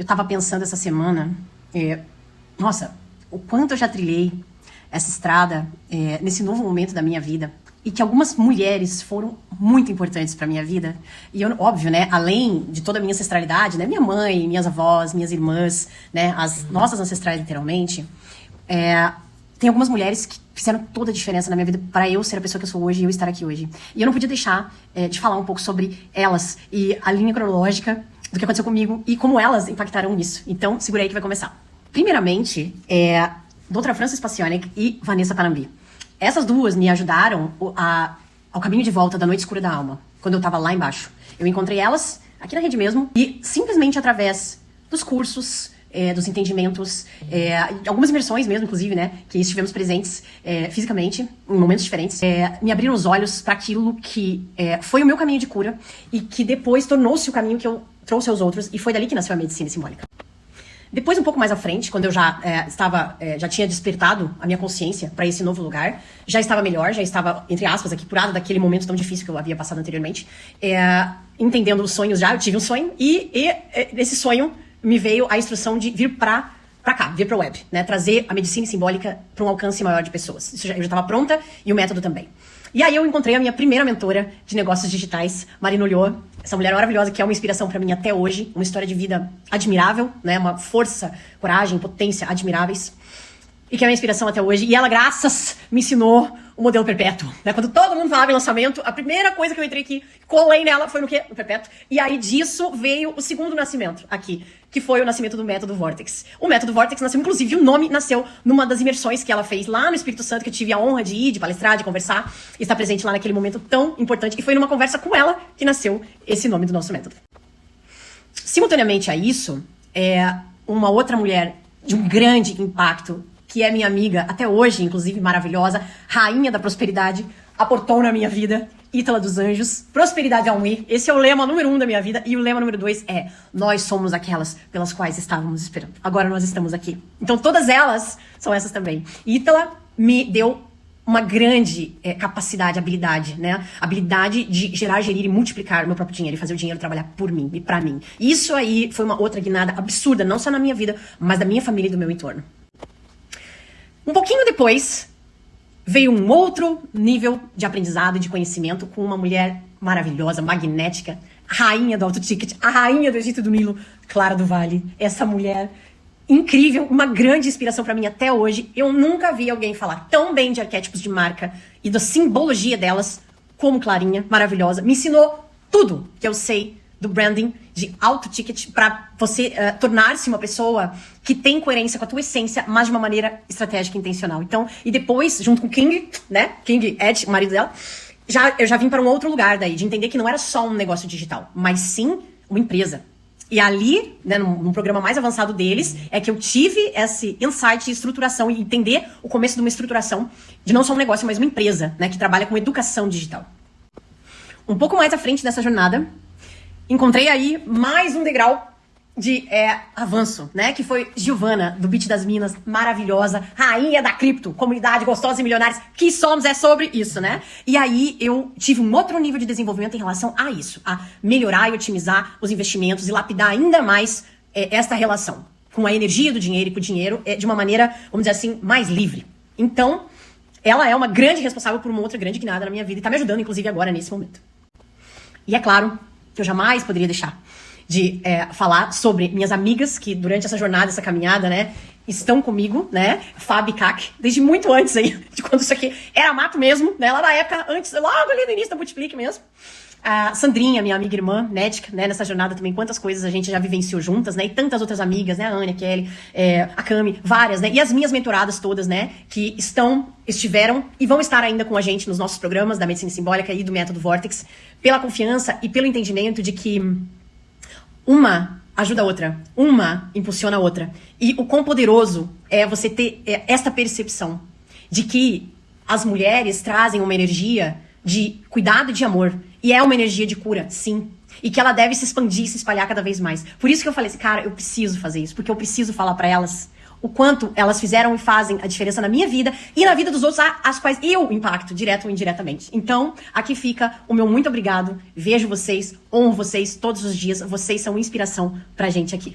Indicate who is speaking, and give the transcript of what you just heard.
Speaker 1: Eu tava pensando essa semana, nossa, o quanto eu já trilhei essa estrada nesse novo momento da minha vida. E que algumas mulheres foram muito importantes pra minha vida. E eu, óbvio, né, além de toda a minha ancestralidade, né, minha mãe, minhas avós, minhas irmãs, né, as nossas ancestrais literalmente, tem algumas mulheres que fizeram toda a diferença na minha vida para eu ser a pessoa que eu sou hoje e eu estar aqui hoje. E eu não podia deixar de falar um pouco sobre elas e a linha cronológica do que aconteceu comigo e como elas impactaram nisso. Então, segura aí que vai começar. Primeiramente, Doutora Frances Passionek e Vanessa Panambi. Essas duas me ajudaram ao caminho de volta da Noite Escura da Alma, quando eu tava lá embaixo. Eu encontrei elas aqui na rede mesmo e simplesmente através dos cursos, dos entendimentos, algumas imersões mesmo, inclusive, né, que estivemos presentes fisicamente, em momentos diferentes, me abriram os olhos para aquilo que foi o meu caminho de cura e que depois tornou-se o caminho que eu trouxe aos outros, e foi dali que nasceu a medicina simbólica. Depois, um pouco mais à frente, quando eu já já tinha despertado a minha consciência para esse novo lugar, já estava melhor, já estava, entre aspas, aqui curada daquele momento tão difícil que eu havia passado anteriormente, entendendo os sonhos já, eu tive um sonho, e nesse sonho me veio a instrução de vir pra cá, vir pra web, né, trazer a medicina simbólica para um alcance maior de pessoas. Eu já estava pronta, e o método também. E aí eu encontrei a minha primeira mentora de negócios digitais, Marina Ulloa, essa mulher maravilhosa que é uma inspiração para mim até hoje, uma história de vida admirável, né, uma força, coragem, potência admiráveis, e que é uma inspiração até hoje. E ela, graças, me ensinou o modelo perpétuo, né? Quando todo mundo falava em lançamento, a primeira coisa que eu entrei aqui, colei nela, foi no quê? No perpétuo. E aí disso veio o segundo nascimento aqui, que foi o nascimento do Método Vortex. O Método Vortex nasceu, inclusive, o nome nasceu numa das imersões que ela fez lá no Espírito Santo, que eu tive a honra de ir, de palestrar, de conversar, e estar presente lá naquele momento tão importante. E foi numa conversa com ela que nasceu esse nome do nosso método. Simultaneamente a isso, uma outra mulher de um grande impacto, que é minha amiga até hoje, inclusive maravilhosa, rainha da prosperidade, aportou na minha vida, Ítala dos Anjos, prosperidade ao unir. Esse é o lema número 1 da minha vida. E o lema número 2 é: nós somos aquelas pelas quais estávamos esperando. Agora nós estamos aqui. Então todas elas são essas também. Ítala me deu uma grande capacidade, habilidade, né? Habilidade de gerar, gerir e multiplicar o meu próprio dinheiro e fazer o dinheiro trabalhar por mim e pra mim. Isso aí foi uma outra guinada absurda, não só na minha vida, mas da minha família e do meu entorno. Um pouquinho depois, veio um outro nível de aprendizado e de conhecimento com uma mulher maravilhosa, magnética, rainha do Alto Ticket, a rainha do Egito do Nilo, Clara do Vale. Essa mulher incrível, uma grande inspiração pra mim até hoje. Eu nunca vi alguém falar tão bem de arquétipos de marca e da simbologia delas como Clarinha, maravilhosa. Me ensinou tudo que eu sei do branding de alto ticket para você tornar-se uma pessoa que tem coerência com a tua essência, mas de uma maneira estratégica e intencional. Então, e depois, junto com o King, né? King Ed, o marido dela, eu já vim para um outro lugar daí, de entender que não era só um negócio digital, mas sim uma empresa. E ali, né, num programa mais avançado deles, é que eu tive esse insight de estruturação e entender o começo de uma estruturação de não só um negócio, mas uma empresa, né, que trabalha com educação digital. Um pouco mais à frente dessa jornada, encontrei aí mais um degrau de avanço, né? Que foi Giovana, do Beat das Minas, maravilhosa, rainha da cripto, comunidade gostosa e milionários, que somos, sobre isso, né? E aí eu tive um outro nível de desenvolvimento em relação a isso, a melhorar e otimizar os investimentos e lapidar ainda mais esta relação com a energia do dinheiro e com o dinheiro de uma maneira, vamos dizer assim, mais livre. Então, ela é uma grande responsável por uma outra grande guinada na minha vida e tá me ajudando, inclusive, agora, nesse momento. E é claro que eu jamais poderia deixar de falar sobre minhas amigas que durante essa jornada, essa caminhada, né, estão comigo, né, Fabi Cac, desde muito antes aí, de quando isso aqui era mato mesmo, né, lá na época, antes, logo ali no início da Multiplique mesmo. A Sandrinha, minha amiga e irmã, Nética, né, nessa jornada também, quantas coisas a gente já vivenciou juntas, né, e tantas outras amigas, né, a Ania, a Kelly, a Cami, várias, né, e as minhas mentoradas todas, né, que estiveram e vão estar ainda com a gente nos nossos programas da Medicina Simbólica e do Método Vortex, pela confiança e pelo entendimento de que uma ajuda a outra, uma impulsiona a outra. E o quão poderoso é você ter esta percepção de que as mulheres trazem uma energia de cuidado e de amor. E é uma energia de cura, sim. E que ela deve se expandir e se espalhar cada vez mais. Por isso que eu falei assim, cara, eu preciso fazer isso. Porque eu preciso falar pra elas o quanto elas fizeram e fazem a diferença na minha vida e na vida dos outros, as quais eu impacto, direto ou indiretamente. Então, aqui fica o meu muito obrigado. Vejo vocês, honro vocês todos os dias. Vocês são inspiração pra gente aqui.